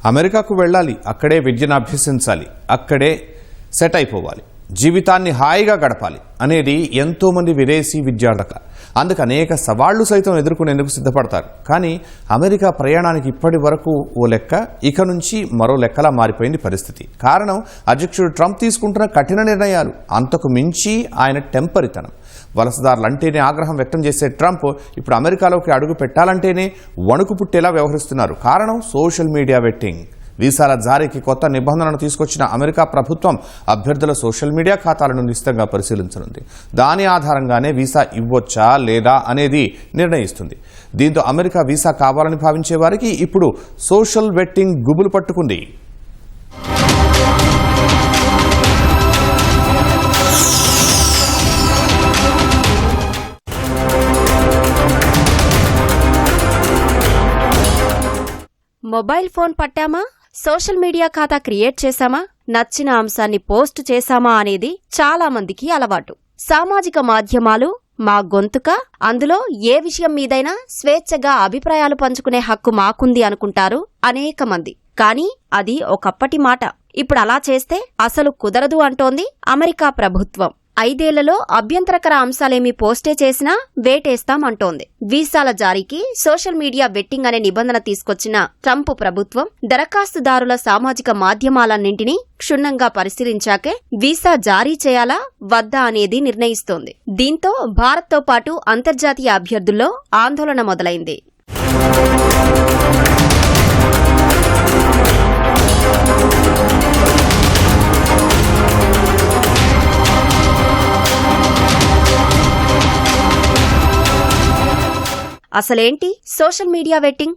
అమెరికాకు వెళ్ళాలి, అక్కడే విద్యను అభ్యసించాలి, అక్కడే సెట్ అయిపోవాలి, జీవితాన్ని హాయిగా గడపాలి అనేది ఎంతోమంది విదేశీ విద్యార్థుల. అందుకు అనేక సవాళ్లు సైతం ఎదుర్కొనేందుకు సిద్ధపడతారు. కానీ అమెరికా ప్రయాణానికి ఇప్పటి వరకు ఓ లెక్క, ఇక నుంచి మరో లెక్కలా మారిపోయింది పరిస్థితి. కారణం అధ్యక్షుడు ట్రంప్ తీసుకుంటున్న కఠిన నిర్ణయాలు, అంతకు మించి ఆయన టెంపరితనం. వలసదారులంటేనే ఆగ్రహం వ్యక్తం చేసే ట్రంప్ ఇప్పుడు అమెరికాలోకి అడుగు పెట్టాలంటేనే వణుకు పుట్టేలా వ్యవహరిస్తున్నారు. కారణం సోషల్ మీడియా వెట్టింగ్. వీసాల జారీకి కొత్త నిబంధనలను తీసుకొచ్చిన అమెరికా ప్రభుత్వం అభ్యర్థుల సోషల్ మీడియా ఖాతాలను నిశితంగా పరిశీలించనుంది. దాని ఆధారంగానే వీసా ఇవ్వొచ్చా లేదా అనేది నిర్ణయిస్తుంది. దీంతో అమెరికా వీసా కావాలని భావించే వారికి ఇప్పుడు సోషల్ వెట్టింగ్ గుబులు పట్టుకుంది. మొబైల్ ఫోన్ పట్టామా, సోషల్ మీడియా ఖాతా క్రియేట్ చేశామా, నచ్చిన అంశాన్ని పోస్ట్ చేశామా అనేది చాలా మందికి అలవాటు. సామాజిక మాధ్యమాలు మా గొంతుక, అందులో ఏ విషయం మీదైనా స్వేచ్ఛగా అభిప్రాయాలు పంచుకునే హక్కు మాకుంది అనుకుంటారు అనేక మంది. కానీ అది ఒకప్పటి మాట. ఇప్పుడు అలా చేస్తే అసలు కుదరదు అంటోంది అమెరికా ప్రభుత్వం. 5 ఏళ్లలో అభ్యంతరకర అంశాలేమీ పోస్టే చేసినా వేటేస్తామంటోంది. వీసాల జారీకి సోషల్ మీడియా వెట్టింగ్ అనే నిబంధన తీసుకొచ్చిన ట్రంప్ ప్రభుత్వం దరఖాస్తుదారుల సామాజిక మాధ్యమాలన్నింటినీ క్షుణ్ణంగా పరిశీలించాకే వీసా జారీ చేయాలా వద్దా అనేది నిర్ణయిస్తోంది. దీంతో భారత్తో పాటు అంతర్జాతీయ అభ్యర్థుల్లో ఆందోళన మొదలైంది. అసలేంటి social media vetting?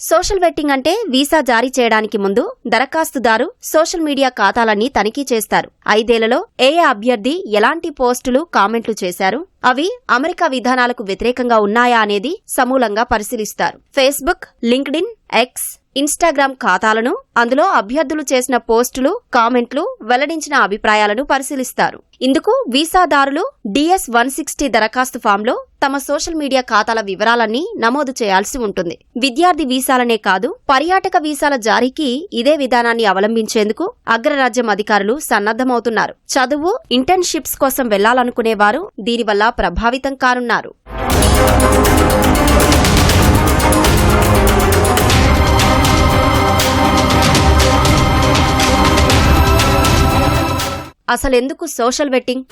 Social vetting అంటే వీసా జారీ చేయడానికి ముందు దరఖాస్తుదారు సోషల్ మీడియా ఖాతాలన్నీ తనిఖీ చేస్తారు. 5 ఏళ్లలో ఏ అభ్యర్థి ఎలాంటి పోస్టులు, కామెంట్లు చేశారు, అవి అమెరికా విధానాలకు వ్యతిరేకంగా ఉన్నాయా అనేది సమూలంగా పరిశీలిస్తారు. ఫేస్బుక్, లింక్డ్ఇన్, ఎక్స్, ఇన్స్టాగ్రామ్ ఖాతాలను, అందులో అభ్యర్థులు చేసిన పోస్టులు, కామెంట్లు, వెల్లడించిన అభిప్రాయాలను పరిశీలిస్తారు. ఇందుకు వీసాదారులు DS-160 దరఖాస్తు ఫామ్లో తమ సోషల్ మీడియా ఖాతాల వివరాలన్నీ నమోదు చేయాల్సి ఉంటుంది. విద్యార్థి వీసాలనే కాదు, పర్యాటక వీసాల జారీకి ఇదే విధానాన్ని అవలంబించేందుకు అగ్రరాజ్యం అధికారులు సన్నద్ధమవుతున్నారు. చదువు, ఇంటర్న్షిప్స్ కోసం వెళ్లాలనుకునేవారు దీనివల్ల ప్రభావితం కానున్నారు. అసలెందుకు సోషల్ వెట్టింగ్?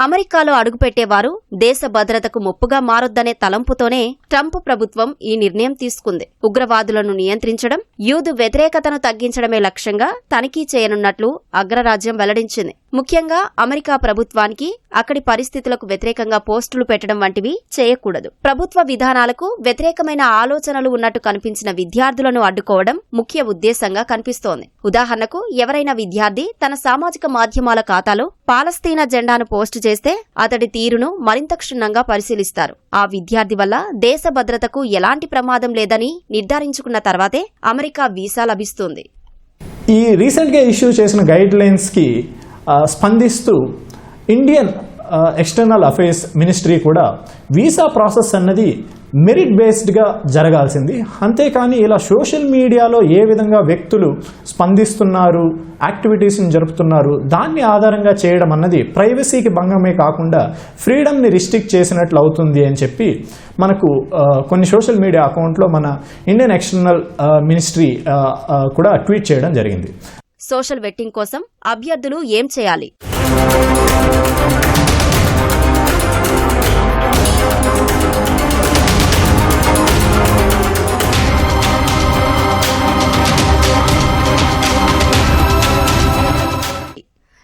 అమెరికాలో అడుగుపెట్టేవారు దేశ భద్రతకు ముప్పుగా మారొద్దనే తలంపుతోనే ట్రంప్ ప్రభుత్వం ఈ నిర్ణయం తీసుకుంది. ఉగ్రవాదులను నియంత్రించడం, యూదు వ్యతిరేకతను తగ్గించడమే లక్ష్యంగా తనిఖీ చేయనున్నట్లు అగ్రరాజ్యం వెల్లడించింది. ముఖ్యంగా అమెరికా ప్రభుత్వానికి అక్కడి పరిస్థితులకు వ్యతిరేకంగా పోస్టులు పెట్టడం వంటివి చేయకూడదు. ప్రభుత్వ విధానాలకు వ్యతిరేకమైన ఆలోచనలు ఉన్నట్టు కనిపించిన విద్యార్థులను అడ్డుకోవడం ముఖ్య ఉద్దేశంగా కనిపిస్తోంది. ఉదాహరణకు, ఎవరైనా విద్యార్థి తన సామాజిక మాధ్యమాల ఖాతాలో పాలస్తీనా జెండాను పోస్టు చేస్తే అతడి తీరును మరింత క్షుణ్ణంగా పరిశీలిస్తారు. ఆ విద్యార్థి వల్ల దేశ భద్రతకు ఎలాంటి ప్రమాదం లేదని నిర్ధారించుకున్న తర్వాతే అమెరికా వీసా లభిస్తుంది. ఈ రీసెంట్గా ఇష్యూ చేసిన గైడ్ లైన్స్ కి స్పందిస్తూ ఇండియన్ ఎక్స్టర్నల్ అఫైర్స్ మినిస్ట్రీ కూడా వీసా ప్రాసెస్ అన్నది మెరిట్ బేస్డ్గా జరగాల్సింది, అంతేకాని ఇలా సోషల్ మీడియాలో ఏ విధంగా వ్యక్తులు స్పందిస్తున్నారు, యాక్టివిటీస్ని జరుపుతున్నారు, దాన్ని ఆధారంగా చేయడం అన్నది ప్రైవసీకి భంగమే కాకుండా ఫ్రీడమ్ని రిస్ట్రిక్ట్ చేసినట్లు అవుతుంది అని చెప్పి మనకు కొన్ని సోషల్ మీడియా అకౌంట్లో మన ఇండియన్ ఎక్స్టర్నల్ మినిస్ట్రీ కూడా ట్వీట్ చేయడం జరిగింది. సోషల్ వెట్టింగ్ కోసం అభ్యర్థులు ఏం చేయాలి?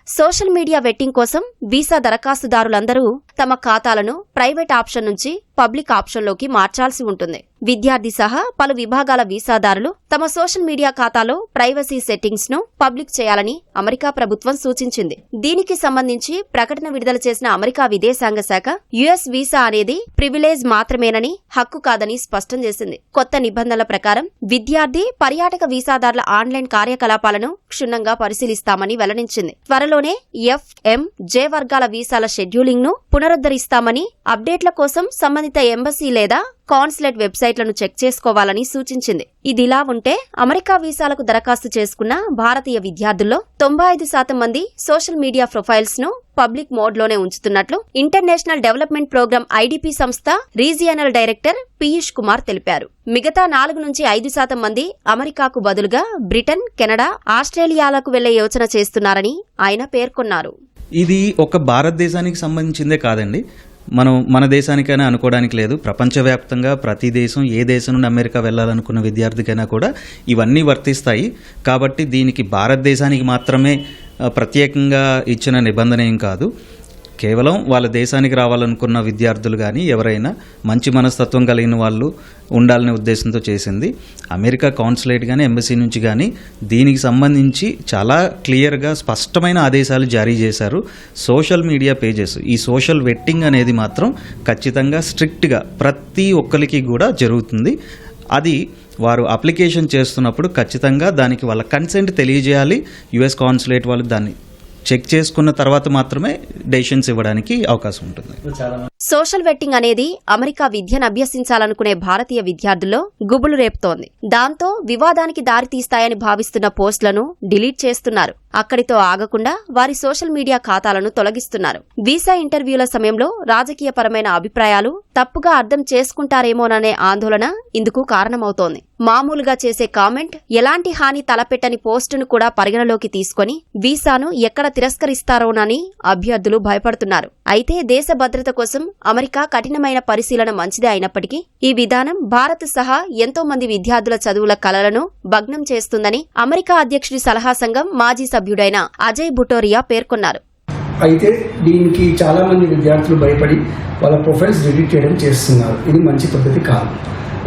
సోషల్ మీడియా వెట్టింగ్ కోసం వీసా దరఖాస్తుదారులందరూ తమ ఖాతాలను ప్రైవేట్ ఆప్షన్ నుంచి పబ్లిక్ ఆప్షన్లోకి మార్చాల్సి ఉంటుంది. విద్యార్థి సహా పలు విభాగాల వీసాదారులు తమ సోషల్ మీడియా ఖాతాలో ప్రైవసీ సెట్టింగ్స్ ను పబ్లిక్ చేయాలని అమెరికా ప్రభుత్వం సూచించింది. దీనికి సంబంధించి ప్రకటన విడుదల చేసిన అమెరికా విదేశాంగ శాఖ యుఎస్ వీసా అనేది ప్రివిలేజ్ మాత్రమేనని, హక్కు కాదని స్పష్టం చేసింది. కొత్త నిబంధనల ప్రకారం విద్యార్థి, పర్యాటక వీసాదారుల ఆన్లైన్ కార్యకలాపాలను క్షుణ్ణంగా పరిశీలిస్తామని వెల్లడించింది. త్వరలోనే ఎఫ్-ఎం-జే వర్గాల వీసాల షెడ్యూలింగ్ ను పునరుద్ధరిస్తామని, అప్డేట్ల కోసం సంబంధిత ఎంబసీ లేదా కాన్సులేట్ వెబ్సైట్లను చెక్ చేసుకోవాలని సూచించింది. ఇదిలా ఉంటే అమెరికా వీసాలకు దరఖాస్తు చేసుకున్న భారతీయ విద్యార్థుల్లో 95% మంది సోషల్ మీడియా ప్రొఫైల్స్ ను పబ్లిక్ మోడ్లోనే ఉంచుతున్నట్లు ఇంటర్నేషనల్ డెవలప్మెంట్ ప్రోగ్రామ్ ఐడిపి సంస్థ రీజియనల్ డైరెక్టర్ పీయూష్ కుమార్ తెలిపారు. మిగతా 4-5% మంది అమెరికాకు బదులుగా బ్రిటన్, కెనడా, ఆస్ట్రేలియాలకు వెళ్లే యోచన చేస్తున్నారని ఆయన పేర్కొన్నారు. ఇది ఒక భారతదేశానికి సంబంధించిందే కాదండి, మన దేశానికైనా అనుకోవడానికి లేదు. ప్రపంచవ్యాప్తంగా ప్రతి దేశం, ఏ దేశం నుండి అమెరికా వెళ్ళాలనుకున్న విద్యార్థికైనా కూడా ఇవన్నీ వర్తిస్తాయి. కాబట్టి దీనికి భారతదేశానికి మాత్రమే ప్రత్యేకంగా ఇచ్చిన నిబంధన ఏం కాదు. కేవలం వాళ్ళ దేశానికి రావాలనుకున్న విద్యార్థులు కానీ ఎవరైనా మంచి మనస్తత్వం కలిగిన వాళ్ళు ఉండాలనే ఉద్దేశంతో చేసింది. అమెరికా కాన్సులేట్ కానీ ఎంబసీ నుంచి కానీ దీనికి సంబంధించి చాలా క్లియర్గా స్పష్టమైన ఆదేశాలు జారీ చేశారు. సోషల్ మీడియా పేజెస్, ఈ సోషల్ వెట్టింగ్ అనేది మాత్రం ఖచ్చితంగా స్ట్రిక్ట్గా ప్రతి ఒక్కరికి కూడా జరుగుతుంది. అది వారు అప్లికేషన్ చేస్తున్నప్పుడు ఖచ్చితంగా దానికి వాళ్ళ కన్సెంట్ తెలియజేయాలి. యుఎస్ కాన్సులేట్ వాళ్ళు దాన్ని చెక్ చేసుకున్న తర్వాత మాత్రమే డెసిషన్స్ ఇవ్వడానికి అవకాశం ఉంటుంది. సోషల్ వెట్టింగ్ అనేది అమెరికా విద్యను అభ్యసించాలనుకునే భారతీయ విద్యార్థుల్లో గుబులు రేపుతోంది. దాంతో వివాదానికి దారితీస్తాయని భావిస్తున్న పోస్టులను డిలీట్ చేస్తున్నారు. అక్కడితో ఆగకుండా వారి సోషల్ మీడియా ఖాతాలను తొలగిస్తున్నారు. వీసా ఇంటర్వ్యూల సమయంలో రాజకీయపరమైన అభిప్రాయాలు తప్పుగా అర్థం చేసుకుంటారేమోననే ఆందోళన ఇందుకు కారణమవుతోంది. మామూలుగా చేసే కామెంట్, ఎలాంటి హాని తలపెట్టని పోస్టును కూడా పరిగణలోకి తీసుకుని వీసాను ఎక్కడ తిరస్కరిస్తారోనని అభ్యర్థులు భయపడుతున్నారు. అయితే దేశ భద్రత కోసం అమెరికా కఠినమైన పరిశీలన మంచిదే అయినప్పటికీ ఈ విధానం భారత్ సహా ఎంతో మంది విద్యార్థుల చదువుల కలలను భగ్నం చేస్తుందని అమెరికా అధ్యక్షుడి సలహా సంఘం మాజీ సభ్యుడైన అజయ్ బుటోరియా పేర్కొన్నారు. అయితే దీనికి చాలా మంది విద్యార్థులు భయపడి వాళ్ళ ప్రొఫైల్స్ డిలీట్ చేయడం చేస్తున్నారు. ఇది మంచి పద్ధతి కాదు.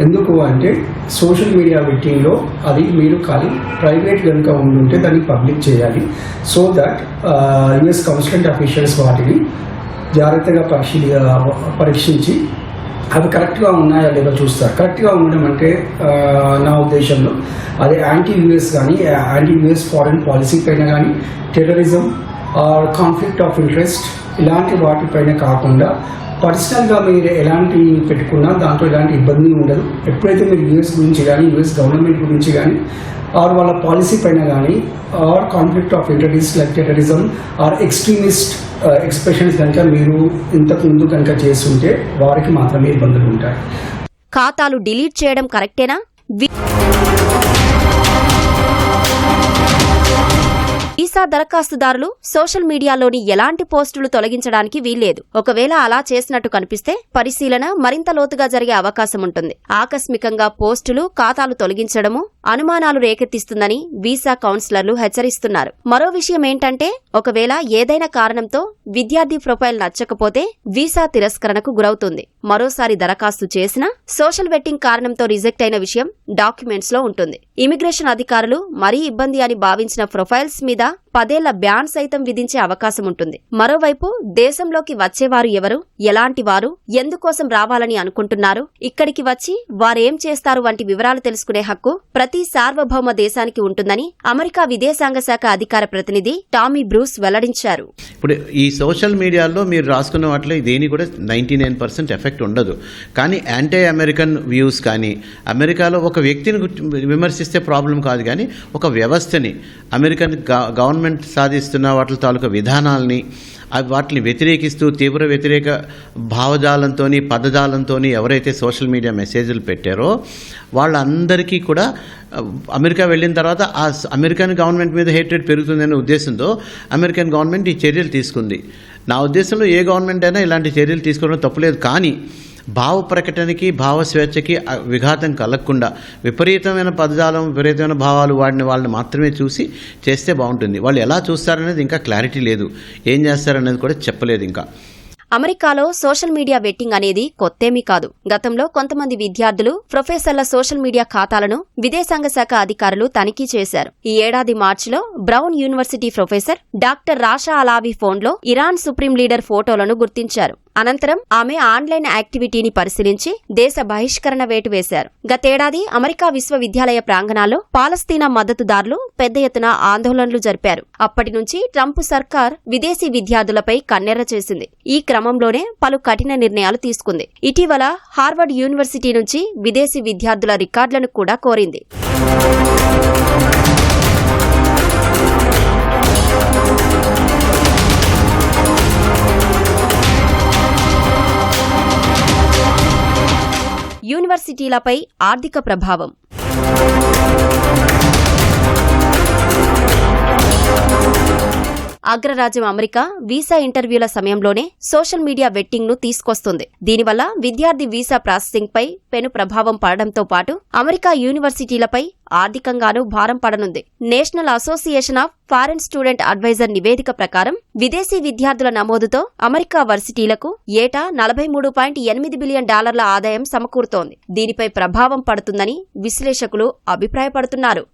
ఎందుకు అంటే సోషల్ మీడియా వెట్టింగ్లో అది మీరు ఖాళీ ప్రైవేట్ కనుక ఉండుంటే దాన్ని పబ్లిక్ చేయాలి. So that US consulate officials వాటిని జాగ్రత్తగా పరీక్షించి అవి కరెక్ట్గా ఉన్నాయా లేదో చూస్తారు. కరెక్ట్గా ఉండడం అంటే నా ఉద్దేశంలో అది యాంటీ యుఎస్ కానీ, యాంటీ యుఎస్ ఫారెన్ పాలసీ పైన కానీ, terrorism or conflict of interest ఇలాంటి వాటిపైన కాకుండా పర్సనల్గా మీరు ఎలాంటి పెట్టుకున్నా దాంట్లో ఎలాంటి ఇబ్బంది ఉండదు. ఎప్పుడైతే మీరు యూఎస్ గురించి కానీ, యూఎస్ గవర్నమెంట్ గురించి కానీ, ఆర్ వాళ్ళ పాలసీ పైన కానీ, or conflict of interest like terrorism or extremist expressions కనుక మీరు ఇంతకు ముందు కనుక చేస్తుంటే వారికి మాత్రమే ఇబ్బందులు ఉంటాయి. ఖాతాలు డిలీట్ చేయడం కరెక్టేనా? వీసా దరఖాస్తుదారులు సోషల్ మీడియాలోని ఎలాంటి పోస్టులు తొలగించడానికి వీల్లేదు. ఒకవేళ అలా చేసినట్టు కనిపిస్తే పరిశీలన మరింత లోతుగా జరిగే అవకాశం ఉంటుంది. ఆకస్మికంగా పోస్టులు, ఖాతాలు తొలగించడము అనుమానాలు రేకెత్తిస్తుందని వీసా కౌన్సిలర్లు హెచ్చరిస్తున్నారు. మరో విషయం ఏంటంటే ఒకవేళ ఏదైనా కారణంతో విద్యార్థి ప్రొఫైల్ నచ్చకపోతే వీసా తిరస్కరణకు గురవుతుంది. మరోసారి దరఖాస్తు చేసినా సోషల్ వెట్టింగ్ కారణంతో రిజెక్ట్ అయిన విషయం డాక్యుమెంట్స్ లో ఉంటుంది. ఇమిగ్రేషన్ అధికారులు మరీ ఇబ్బంది అని భావించిన ప్రొఫైల్స్ మీద 10 ఏళ్ల బ్యాన్ సైతం విధించే అవకాశం ఉంటుంది. మరోవైపు దేశంలోకి వచ్చేవారు ఎవరు, ఎలాంటి వారు, ఎందుకోసం రావాలని అనుకుంటున్నారు, ఇక్కడికి వచ్చి వారేం చేస్తారు వంటి వివరాలు తెలుసుకునే హక్కు ప్రతి సార్వభౌమ దేశానికి ఉంటుందని అమెరికా విదేశాంగ శాఖ అధికార ప్రతినిధి టామీ బ్రూస్ వెల్లడించారు. ఇప్పుడు ఈ సోషల్ మీడియాలో మీరు రాసుకున్న వాటిలో దేని కూడా 99% ఎఫెక్ట్ ఉండదు. కానీ యాంటీ అమెరికన్ వ్యూస్ కానీ, అమెరికాలో ఒక వ్యక్తిని విమర్శిస్తే ప్రాబ్లం కాదు, కానీ ఒక వ్యవస్థని, అమెరికన్ గవర్నమెంట్ సాధిస్తున్న వాటి తాలూకా విధానాల్ని, వాటిని వ్యతిరేకిస్తూ తీవ్ర వ్యతిరేక భావజాలంతో, పదజాలంతో ఎవరైతే సోషల్ మీడియా మెసేజ్లు పెట్టారో వాళ్ళందరికీ కూడా అమెరికా వెళ్ళిన తర్వాత ఆ అమెరికన్ గవర్నమెంట్ మీద హేట్రెడ్ పెరుగుతుందనే ఉద్దేశంతో అమెరికన్ గవర్నమెంట్ ఈ చర్యలు తీసుకుంది. నా ఉద్దేశంలో ఏ గవర్నమెంట్ అయినా ఇలాంటి చర్యలు తీసుకోవడం తప్పులేదు. కానీ భావ ప్రకటనకి, భావ స్వేచ్ఛకి విఘాతం కలగకుండా విపరీతమైన పదజాలం, విపరీతమైన భావాలు వాడిన వాళ్ళని మాత్రమే చూసి చేస్తే బాగుంటుంది. వాళ్ళు ఎలా చూస్తారనేది ఇంకా క్లారిటీ లేదు, ఏం చేస్తారనేది కూడా చెప్పలేదు ఇంకా. అమెరికాలో సోషల్ మీడియా వెట్టింగ్ అనేది కొత్తేమీ కాదు. గతంలో కొంతమంది విద్యార్థులు, ప్రొఫెసర్ల సోషల్ మీడియా ఖాతాలను విదేశాంగ శాఖ అధికారులు తనిఖీ చేశారు. ఈ ఏడాది మార్చిలో Brown university professor doctor Rasha Alawi ఫోన్లో ఇరాన్ సుప్రీం లీడర్ ఫోటోలను గుర్తించారు. అనంతరం ఆమె ఆన్లైన్ యాక్టివిటీని పరిశీలించి దేశ బహిష్కరణ వేటు వేశారు. గతేడాది అమెరికా విశ్వవిద్యాలయ ప్రాంగణాల్లో పాలస్తీనా మద్దతుదారులు పెద్ద ఎత్తున ఆందోళనలు జరిపారు. అప్పటి నుంచి ట్రంప్ సర్కార్ విదేశీ విద్యార్థులపై కన్నెర్ర చేసింది. ఈ క్రమంలోనే పలు కఠిన నిర్ణయాలు తీసుకుంది. ఇటీవల హార్వర్డ్ యూనివర్సిటీ నుంచి విదేశీ విద్యార్థుల రికార్డులను కూడా కోరింది. యూనివర్సిటీలపై ఆర్థిక ప్రభావం. అగ్రరాజ్యం అమెరికా వీసా ఇంటర్వ్యూల సమయంలోనే సోషల్ మీడియా వెట్టింగ్ ను తీసుకొస్తుంది. దీనివల్ల విద్యార్థి వీసా ప్రాసెసింగ్ పై పెను ప్రభావం పడడంతో పాటు అమెరికా యూనివర్సిటీలపై ఆర్థికంగానూ భారం పడనుంది. National association of foreign student adviser నివేదిక ప్రకారం విదేశీ విద్యార్థుల నమోదుతో అమెరికా వర్సిటీలకు ఏటా $43.8 బిలియన్ ఆదాయం సమకూరుతోంది. దీనిపై ప్రభావం పడుతుందని విశ్లేషకులు అభిప్రాయపడుతున్నారు.